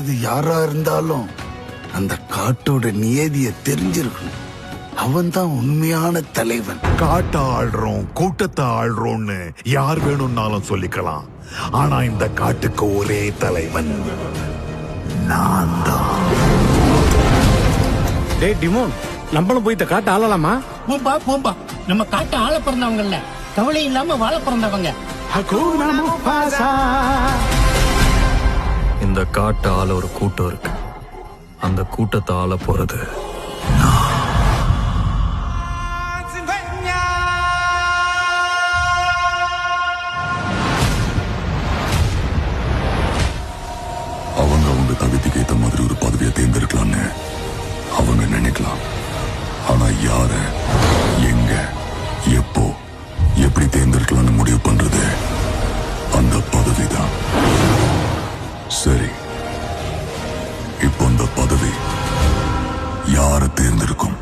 வந்தது யாரா இருந்தாலும் அந்த காட்டோட நியதியை தெரிஞ்சிருக்கணும். அவன் தான் உண்மையான தலைவன். காட்டை ஆள்றோம், கூட்டத்தை ஆள்றோம்னு யார் வேணும்னாலும் சொல்லிக்கலாம். ஆனா இந்த காட்டுக்கு ஒரே தலைவன் நான் தான். டேய் டிமோன், நம்மளும் போய் இந்த காட்டை ஆளலாமா? போம்பா நம்ம காட்டு ஆள பிறந்தவங்கல்ல, கவலை இல்லாம வாழ பிறந்தவங்க. இந்த காட்டு ஆள ஒரு கூட்டம் இருக்கு. அந்த கூட்டத்தை ஆள போறது அவங்க தகுதிக்கு ஏத்த மாதிரி ஒரு பதவியை தேர்ந்தெடுக்கலாம்னு அவங்க நினைக்கலாம். ஆனா யார, எங்க, எப்போ, எப்படி தேர்ந்தெடுக்கலாம்னு முடிவு பண்றது அந்த பதவிதான். சரி, இப்போ அந்த பதவி யாரை தேர்ந்தெடுக்கும்?